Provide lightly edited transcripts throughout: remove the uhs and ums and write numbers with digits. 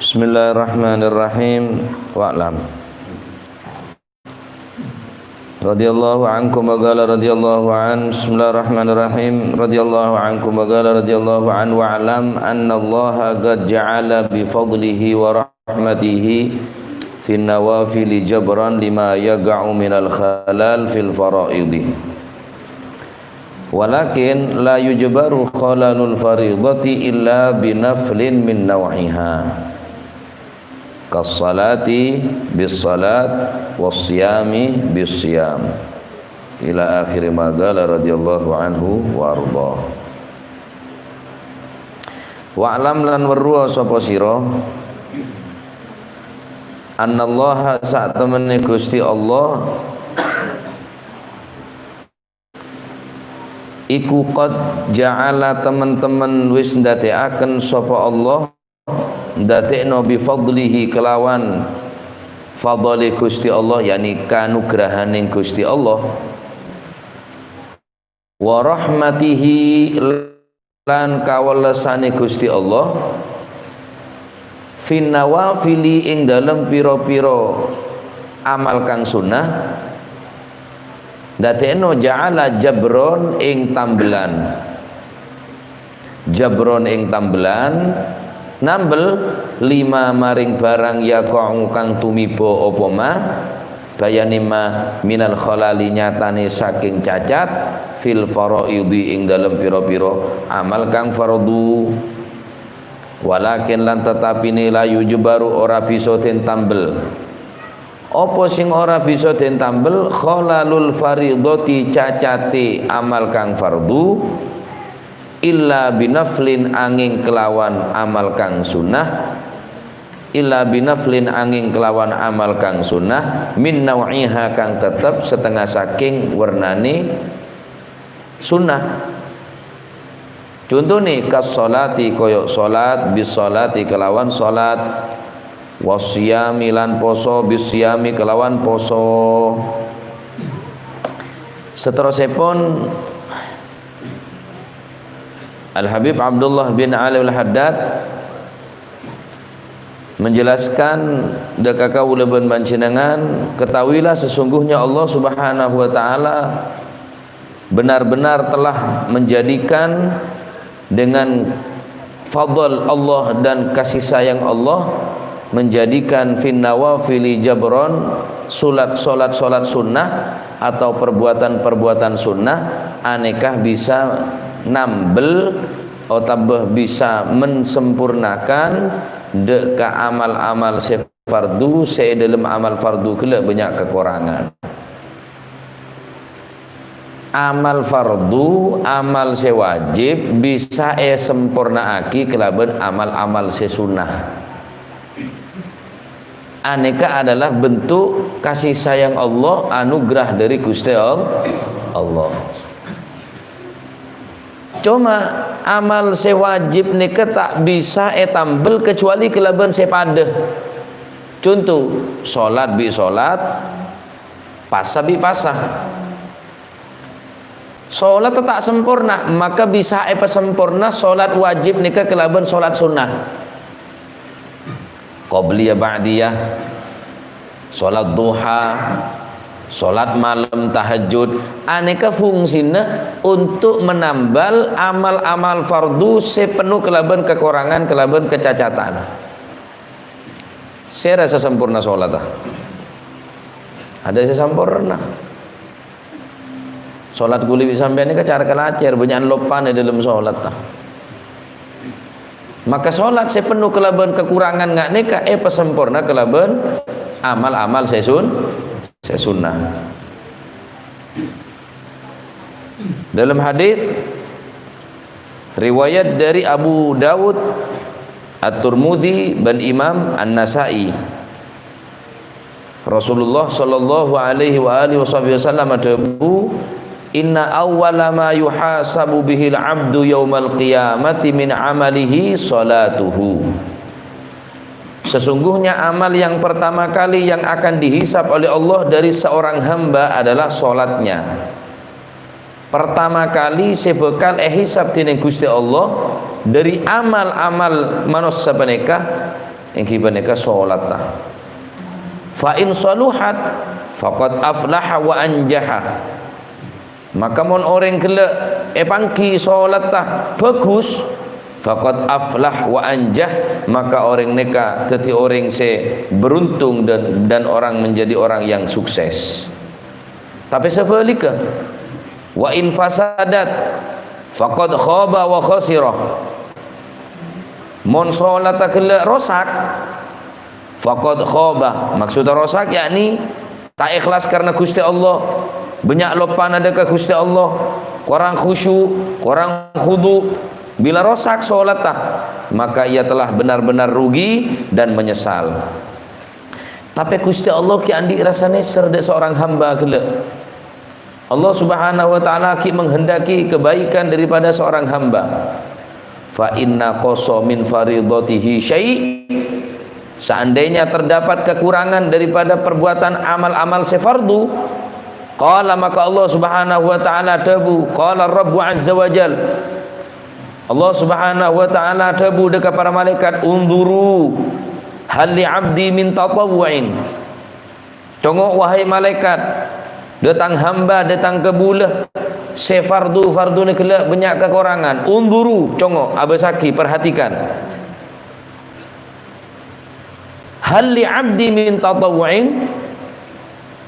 Bismillahirrahmanirrahim. Wa'lam. Radhiyallahu ankum wa qala radhiyallahu an. Bismillahirrahmanirrahim. Radhiyallahu ankum wa qala radhiyallahu an wa'lam anna Allah qad ja'ala bi fadlihi wa rahmatihi fi nawafil jabran lima yaqa'u minal khalal fil fara'idi. Walakin la yujbaru khalalul faridati illa binaflin min naw'iha kas-salati bis-salat was-siyami bis-siyam ila akhir ma qala radhiyallahu anhu wa ardhah. Wa'lam lan weruh sapa sira annallaha sak temene Gusti Allah iku qad ja'ala teman-teman wis ndadekaken sapa Allah ndadekno bi fadlihi kelawan fadli Gusti Allah, yakni kanugrahaning Gusti Allah, wa rahmatihi lan kawelesane Gusti Allah, fin nawafili ing dalem pira-pira amal kang sunah, ndadekno ja'ala jabron ing tambelan, jabron ing tambelan nambel lima maring barang yaqa'u kang tumiba apa ma bayani ma minal khalali nyatane saking cacat fil faraidi ing dalem pira-pira amal kang fardu. Walakin lan tetapine la yujbaru ora bisa den tambel apa sing ora bisa den tambel khalalul faridati cacate amal kang fardu illa binaflin angin kelawan amal kang sunnah, illa binaflin angin kelawan amal kang sunnah min naw'iha kang tetep setengah saking wernane sunnah. Contohnya kas salati koyok salat bis salati kelawan salat, wasyami lan poso bis syami kelawan poso. Seterusipun Al-Habib Abdullah bin Ali Al-Haddad menjelaskan dekaka ulebun panjenengan, ketahuilah sesungguhnya Allah Subhanahu wa taala benar-benar telah menjadikan dengan fadl Allah dan kasih sayang Allah menjadikan fin nawafili jabron salat sunnah atau perbuatan sunnah anekah bisa nambel atau bisa mensempurnakan deka amal-amal fardu dalam amal fardu kala banyak kekurangan. Amal fardu, amal sewajib bisa sempurnaaki kelaban amal-amal sesunnah. Aneka adalah bentuk kasih sayang Allah, anugerah dari Gusti Allah. Cuma amal sewajib nika tak bisa tambel kecuali kelaban sepadah. Contoh salat bi salat, pasah bi pasah. Salat tak sempurna, maka bisa sempurna salat wajib nika kelaban salat sunnah. Qabliyah ba'diyah, salat duha, salat malam tahajud, aneka fungsina untuk menambal amal-amal fardu sepenuh kelaban kekurangan, kelaban kecacatan. Saya rasa sempurna salat ada saya sempurna. Salat kuli sampean ini cara kelacer banyak lopan di dalam salat Maka salat sepenuh kelaban kekurangan nggak neka sempurna kelaban amal-amal sesunnah. Dalam hadis riwayat dari Abu Dawud, At-Tirmidzi dan Imam An-Nasa'i, Rasulullah sallallahu alaihi wasallam adabu inna awwala ma yuhasabu bihil abdu yaumal qiyamati min amalihi salatuhu. Sesungguhnya amal yang pertama kali yang akan dihisab oleh Allah dari seorang hamba adalah solatnya. Pertama kali sebekal hisab dening Gusti Allah dari amal-amal manusia menika engki beneka salat tah. Fa in saluhat faqad aflaha wa anjaha. Maka mon orang kele pangki salat tah bagus, faqad aflah wa anjah, maka orang neka teti orang se beruntung dan orang menjadi orang yang sukses. Tapi sebaliknya, wa in fasadat faqad khaba wa khasira. Mon salat kele rosak, faqad khaba, maksudnya rosak yakni tak ikhlas karena Gusti Allah, banyak lopan ada ke Gusti Allah, kurang khusyuk, kurang khudu. Bila rosak solat maka ia telah benar-benar rugi dan menyesal. Tapi Gusti Allah ki andi rasane serde seorang hamba gele. Allah Subhanahu wa taala ki menghendaki kebaikan daripada seorang hamba. Fa inna qasa min faridatihi syai', seandainya terdapat kekurangan daripada perbuatan amal-amal sefardu, qala, maka Allah Subhanahu wa taala dabu, qala Rabbu azza wa jal, Allah Subhanahu wa taala dabu dekat para malaikat, unzuru hal li abdi min tatawwu'in. Tengok wahai malaikat, datang hamba datang ke bulah sefardu ni kelak banyak kekurangan. Unzuru, tengok abasaki, perhatikan. Hal li abdi min tatawwu'in,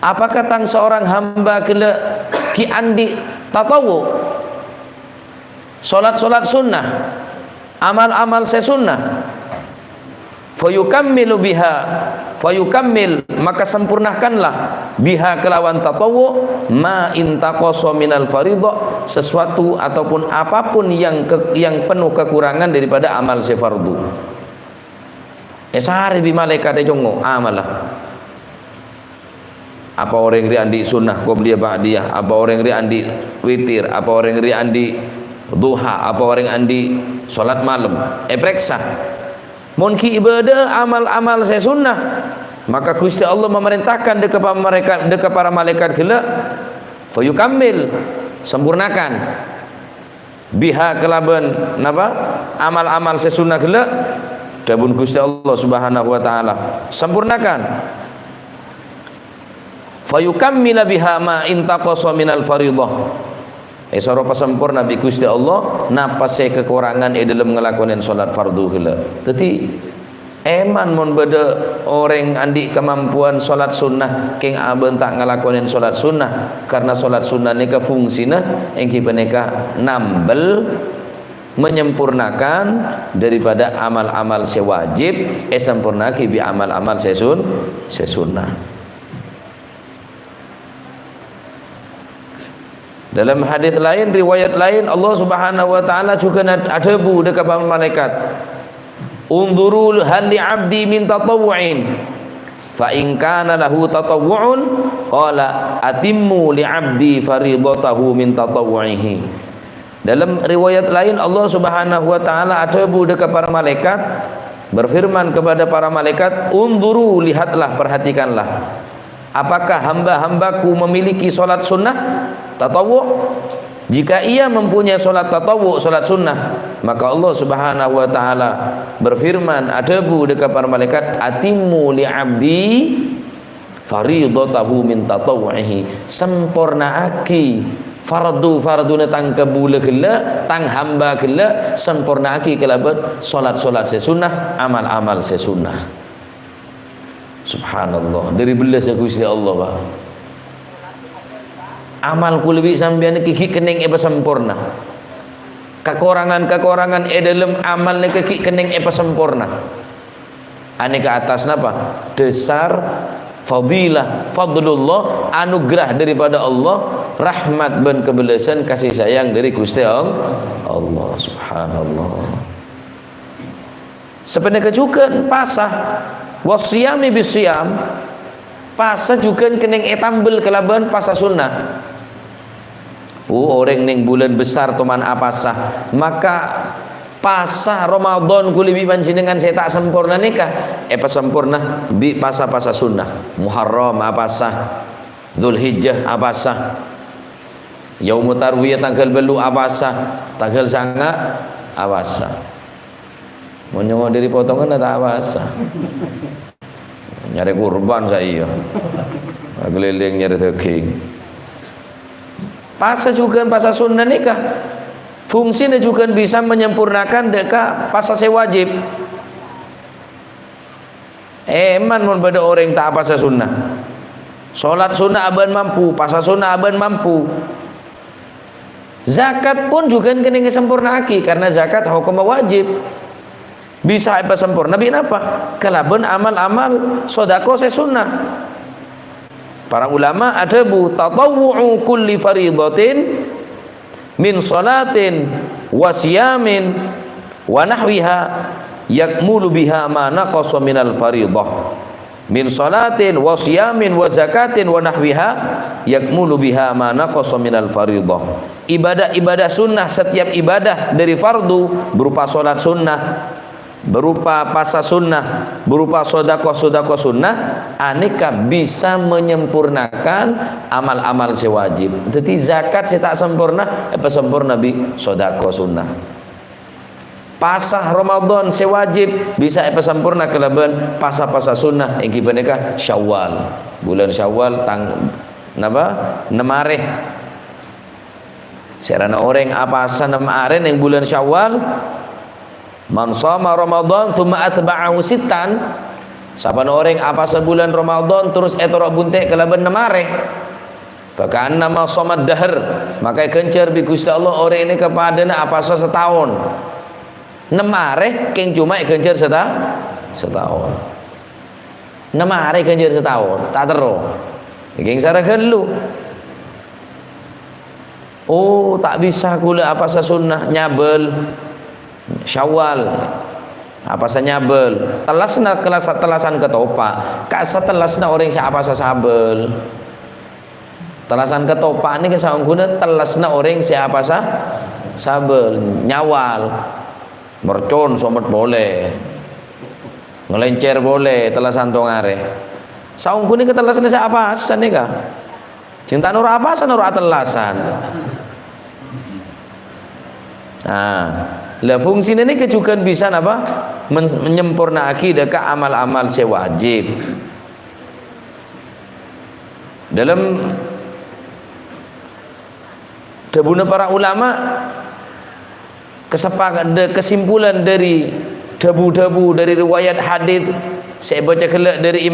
apakah tang seorang hamba kelak ki andi tatawu, solat-solat sunnah, amal-amal sesunnah, fayukammilu biha, fayukammil, maka sempurnakanlah biha kelawan tatawu ma intaqasa minal fariḍah, sesuatu ataupun apapun yang penuh kekurangan daripada amal sefardu. Esare bi malaikat jongo amalah. Apa orang ri andi sunnah qobliyah ba'diyah, apa orang ri andi witir, apa orang ri andi duha, apa orang andi salat malam. Periksa. Mun ki ibadah amal-amal saya sunnah, maka Gusti Allah memerintahkan dekat para malaikat gela fayukammil, sempurnakan biha kelaban napa amal-amal saya sunnah gela dabun Gusti Allah Subhanahu wa taala, sempurnakan. Fayukammila biha ma intaqasa minal fariḍah, soropa sempurna bi Gusti Allah napa se kekurangan dalam ngelakonin salat fardu heula. Teti eman mon beda orang andi kemampuan salat sunnah keng aben tak ngelakonin salat sunnah, karena salat sunnah ni ke fungsina engki peneka nambel menyempurnakan daripada amal-amal sewajib sempurnaki bi amal-amal sesunnah. Dalam hadis lain, riwayat lain, Allah Subhanahu wa taala juga adabu dekat para malaikat. Unzuru hal li 'abdi min tatawwu'in. Fa in kana lahu tatawwu'un qala atimmu li 'abdi faridatahu min tatawwu'ihi. Dalam riwayat lain, Allah Subhanahu wa taala adabu dekat para malaikat, berfirman kepada para malaikat, unzuru, lihatlah, perhatikanlah. Apakah hamba-hambaku memiliki solat sunnah tatawu? Jika ia mempunyai solat tatawu, solat sunnah, maka Allah Subhanahu wa taala berfirman adabu dekat para malaikat, atimmu li 'abdi faridatahu min tatawwu'ihi, sempurnaaki fardu tang kebule gela tang hamba gela, sempurnaaki kelabat solat-solat sesunnah, amal-amal sesunnah. Subhanallah, dari belas Gusti Allah, Pak. Amalku lebih sampean kiki kening apa sempurna. Kekurangan dalam amal ni kiki kening apa sempurna. Ane ke atas napa? Dasar fadilah, fadlullah, anugerah daripada Allah, rahmat dan kebelasan kasih sayang dari Gusti Allah. Subhanallah. Sebenarnya juga pasah wasiyami bisiyam, pasa juga kening etambel kelaban pasa sunnah. Orang ning bulan besar toman apasah, maka pasah Ramadan kulibi panjenengan saya tak sempurna nikah pas sempurna bi pasa-pasa sunnah. Muharram apasah, Dzulhijjah apasah, Yaumut Tarwiyah tanggal belu apasah, tanggal sanga apasah. Mau nyongok diri potongan tak puasa. Nyari kurban saya. Keliling nyari daging. Puasa juga puasa sunnah nikah. Fungsinya juga bisa menyempurnakan deka puasa wajib. Eman mun pada orang tak puasa sunnah. Salat sunnah aban mampu, puasa sunnah aban mampu. Zakat pun juga kena sempurnakan karena zakat hukum wajib. Bisa apa sempurna bin apa? Kalaban amal-amal sedekah sunnah. Para ulama ada bu tatawwu kulli faridatin min salatin wa siyamin wa nahwiha yakmulu biha ma naqasa minal faridah min salatin wa siyamin wa zakatin wa nahwiha yakmulu biha ma naqasa minal faridah. Ibadah-ibadah sunnah, setiap ibadah dari fardu berupa salat sunnah, berupa puasa sunnah, berupa sedekah sunnah, aneka bisa menyempurnakan amal-amal sewajib. Jadi zakat saya tak sempurna, apa sempurna bi sedekah sunnah. Puasa Ramadan sewajib bisa apa sempurna kelaban puasa sunnah yang kibaneka Syawal. Bulan Syawal napa? Nemareh. Serana orang apa asa nemaren yang bulan Syawal. Man shoma Ramadan thumma atba'ahu sittan. Saban orang apa sebulan Ramadan terus etorok buntek kelaban nemareh. Fakana ma shomad dahr. Maka kencer bi Gusti Allah orang ini kepadana apa setahun. Nemareh keng cuma kencer setahun. Nemareh kencer setahun, tak terus. Keng sarakeun lu. Oh, tak bisa kula apa sunnah nyabel. Syawal apa nyabel telasna telasan ketopak kasa telasna orang siapa sabel telasan ketopak ini kesaungkuna telasna orang siapa sabel nyawal mercon somet boleh ngelencer boleh telasan tongare saungkuni ketelasna siapa nih kah cinta nur apa nur telasan. Nah, lah fungsi ini juga bisa apa? Menyempurna akidah ke amal-amal sewajib. Dalam debuna para ulama kesimpulan dari debu-debu dari riwayat hadis saya baca kelak dari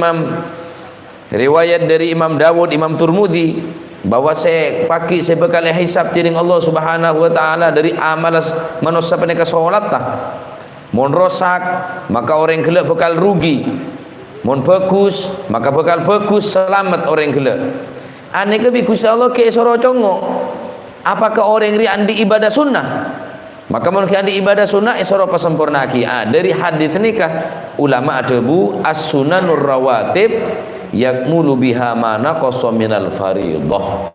riwayat dari Imam Dawud, Imam Turmudi bahwa saya bekal hisab tiring Allah Subhanahu wa taala dari amal manusia peneka salat tah. Mun rosak maka orang gelek bekal rugi. Mun bagus maka bekal bagus selamat orang gelek. Aneka bi Gusti Allah ke soro congo. Apakah orang ri andi ibadah sunnah? Maka mun andi ibadah sunnah soro pasempurnaki. Dari hadis nikah ulama ada bu as-sunanur rawatib yakmulu biha ma naqasa minal faridah.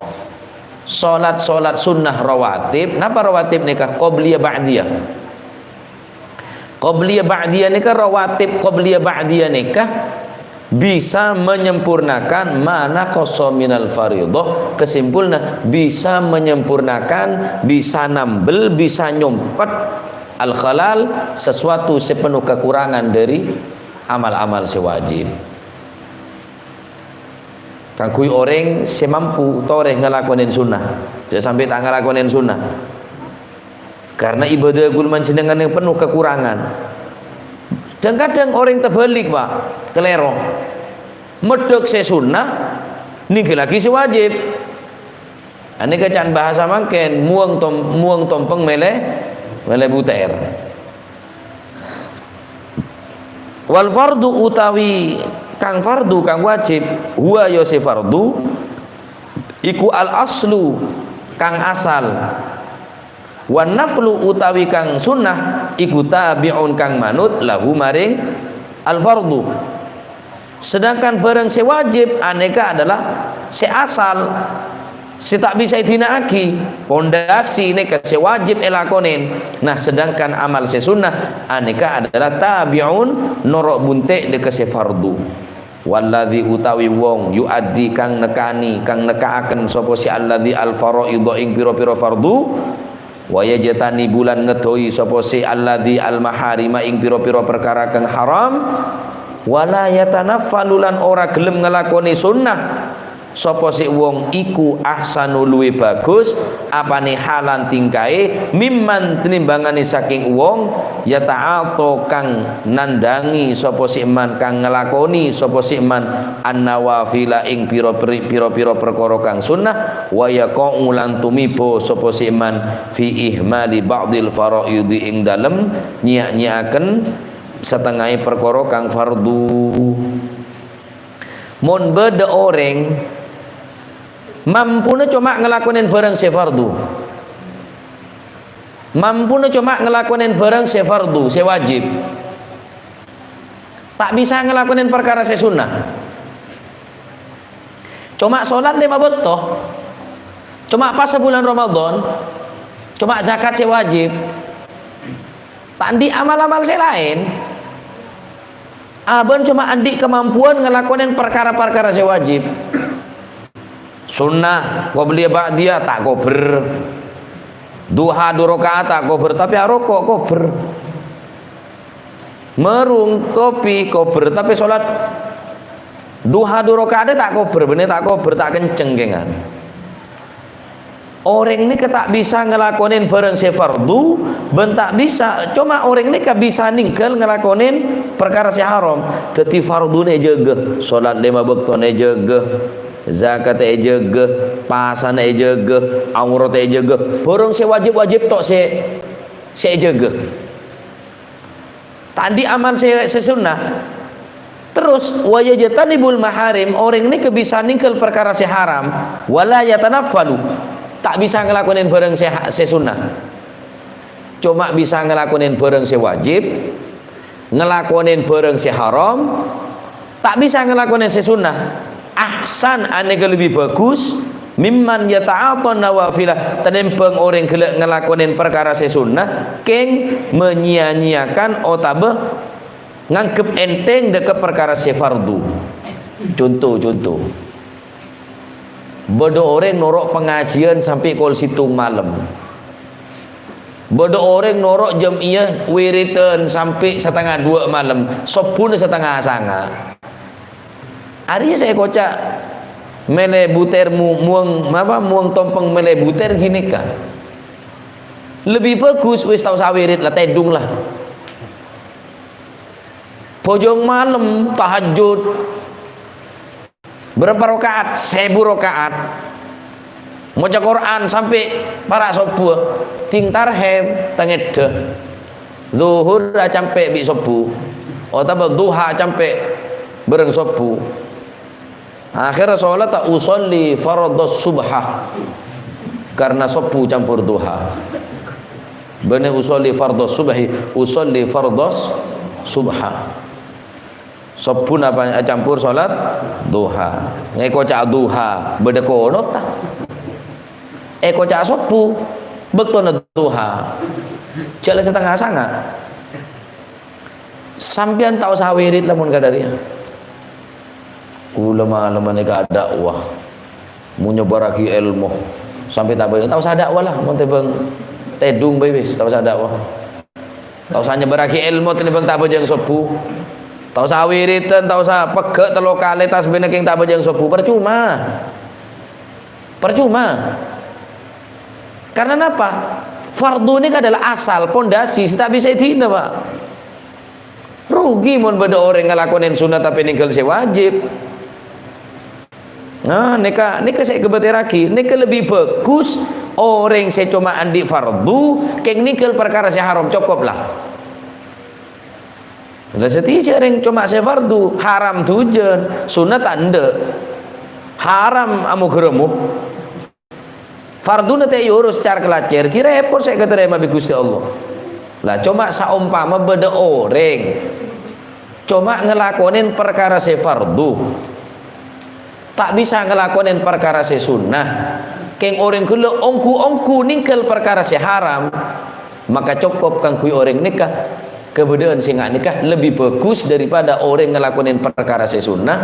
Salat sunnah rawatib. Napa rawatib nikah? Qabliyah ba'diyah. Qabliyah ba'diyah nikah rawatib qabliyah ba'diyah nikah bisa menyempurnakan ma naqasa minal faridah. Kesimpulannya bisa menyempurnakan, bisa nambel, bisa nyumpet al-khalal sesuatu sepenuh kekurangan dari amal-amal sewajib. Kangkui orang semampu toreh ngelakonin sunnah, jangan sampai tak ngelakonin sunnah. Karena ibadah gulman dengan yang penuh kekurangan. Dan kadang orang terbalik pak, kelero, medok se sunnah, nih lagi si wajib. Ini kecan bahasa makin muang tompeng mele buter. Wal fardu utawi kang fardu kang wajib huwa yose fardu iku al aslu kang asal wan naflu utawi kang sunnah iku tabi'un kang manut lahu maring al fardu. Sedangkan barang sewajib aneka adalah seasal si tak bisa dinaaki pondasi neka sewajib elakonin. Nah sedangkan amal sesunnah aneka adalah tabi'un norok bunte deka sefardu. Walladzi utawi wong yuaddi kang nekani kang nekaaken sapa si alladzi al faraidha ing pira-pira fardu wa yajtani bulan ngedoi sapa si alladzi al maharima ing pira-pira perkara kang haram, wala yatanaffalulan ora gelem ngelakoni sunnah sapa si wong iku ahsanu luwe bagus apane halan tingkae mimman tinimbangane saking wong yata'ato kang nandangi sapa si man kang ngelakoni sapa si man annawafila ing pira-pira perkara kang sunnah wa yaqa'u lan tumibo sapa si man fi ihmali ba'dil faraidi ing dalem nyiak-nyiaken setengah perkara kang fardu. Mun beda orang mampuna cuma ngelakonin barang sefardu, mampuna cuma ngelakonin barang sefardu, sewajib, tak bisa ngelakonin perkara sesunnah. Cuma sholat 5 waktu, cuma pas sebulan Ramadan, cuma zakat sewajib, tak di amal-amal selain. Abang cuma andik kemampuan ngelakonin perkara-perkara sewajib. Sunnah qobliyah ba'diyah tak kober, duha 2 rakaat tak kober, tapi rokok kober, merung kopi kober, tapi sholat duha 2 rakaat tak kober, bener tak kober, tak kenceng gengan. Orang ini tak bisa ngelakonin bareng sefardu, ben tak bisa, cuma orang ini bisa ninggal ngelakonin perkara si haram. Jadi fardu ne jaga, sholat 5 waktu ne jaga, zakat e jaga, pasan e jaga, aurat e jaga, borong se wajib-wajib tok se jaga. Tadi amal se sunnah. Terus wajjatanibul maharim, orang ini bisa ningkel perkara se haram, wala yatanaffalu. Tak bisa ngelakonin bareng se sunnah. Cuma bisa ngelakonin bareng se wajib, ngelakonin bareng se haram, tak bisa ngelakonin se sunnah. Ahsan ane lebih bagus mimman yata'ata nawafilah tenempeng orang gelek ngelakonin perkara sesunnah keng menyia-nyiakan otabe nganggep enteng deket perkara sefardu. Contoh bodo orang norok pengajian sampai kol situng malam, bodo orang norok jamiah wiritan sampai 1:30 malam, sopun 1:30. Harinya saya kocak mele buter muang tompeng mele buter gini kah? Lebih bagus wis tau sawirit lah, tedung lah. Pojong malam tahajud berapa rakaat? 1000 rakaat. Maca Quran sampai para sobuh tingtar hem tengede. Zuhur sampai bi sobuh. Atau duha sampai bareng sobuh. Akhirnya sholat tak usolli fardhos subha karena sopu campur duha. Bener usolli fardhos subhi, usolli fardhos subha. Sopu apa campur sholat duha. Ngeko cak duha beda kono ta. Eko cak sopu bektona duha. Jale 1:30. Sampian tahu sawirit lamun kadarinya. Ulama-ulama neka dakwah mau nyebaraki ilmu sampai tak tahu sa dakwah lah mun tebeng tedung bae wis tahu sa dakwah tahu sa nyebaraki ilmu tebeng tak bejeng sopu tahu sa wiritan tahu sa pegek telo kali tas bene king tak bejeng sopu percuma karena apa fardu ini adalah asal pondasi tak bisa dihina Pak. Rugi mun beda orang ngelakonin sunat tapi ninggal sewajib. Nah, neka saya kebeteraki, neka lebih bagus orang saya cuma andi fardu, keng nikel perkara saya haram cukup lah. Lah setiap orang cuma saya fardu haram tujuan, sunat anda haram amu geremu. Fardu nanti urus secara kelacer, kira repot saya keterima bi Gusti Allah. Lah cuma saumpama beda orang, cuma ngelakonin perkara saya fardu. Tak bisa ngelakonin perkara se sunnah keng orang kula ongku ningkel perkara se haram maka cukup kang kui orang nikah kemudian singa nikah lebih bagus daripada orang ngelakonin perkara se sunnah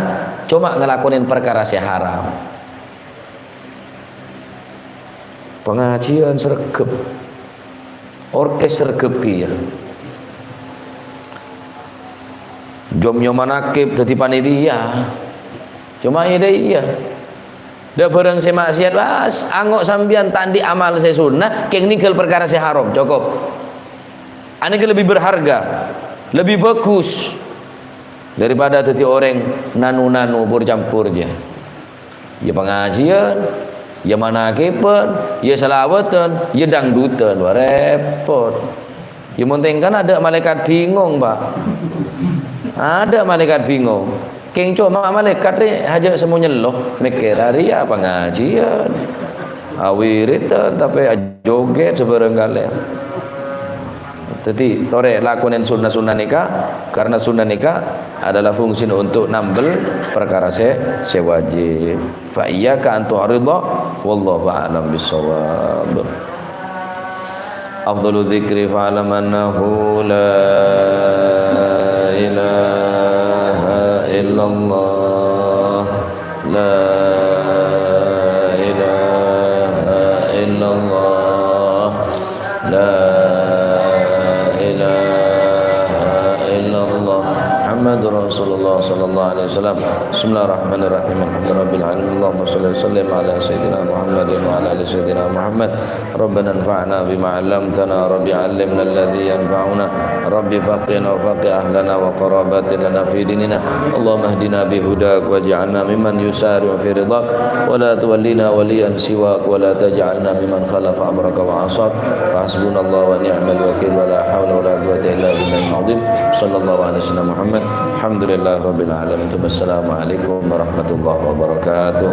cuma ngelakonin perkara se haram. Pengajian sregep orkes regep ya. Jomnya manakib dadi panitia. Cuma iya. Dah barang saya maksiat was, angok sambian tandi amal saya sunnah, keng ninggal perkara saya haram, cukup. Ane lebih berharga, lebih bagus daripada tadi orang nanu-nanu bercampur aja. Ya pengajian, ya manakipan, ya salawatan, ya dangdutan, wah repot. Ya penting kan ada malaikat bingung, Pak. Ada malaikat bingung. Keng cuma malaikat ni hajak semuanya loh mikir hari ya pengajian awiritan tapi joget sebarang kali. Jadi tore lakukan sunnah nikah karena sunnah nikah adalah fungsi untuk nambel perkara sewajib. Fa iyyaka an tu'rida wallahu a'lam bissawab. Afdalu dzikri fa'lam annahu la ilaha illallah la ilaha illallah la ilaha illallah Muhammadur Rasulullah sallallahu alaihi wasallam. Bismillahirrahmanirrahim. Alhamdulillahirabbil alamin. Allahumma shalli wa sallim ala sayyidina Muhammadin wa ala ali sayyidina Muhammad. Rabbana anfa'na bima 'allamtana, rabbi 'allimna alladhi yanfa'una, rabbi faqihna wa faqih ahlana wa qarabatina fi dinina. Allahumma ihdina bihudak waj'alna mimman yusari'u fi ridak wa la tuwallina waliyan siwak wa la taj'alna mimman khalafa amraka wa 'asat. Fa hasbunallahu wa ni'mal wakeel wa la hawla wa la quwwata illa billahil 'azim. Sallallahu alaihi wasallam Muhammad. Alhamdulillahirabbil alamin. Wassalamualaikum warahmatullahi wabarakatuh.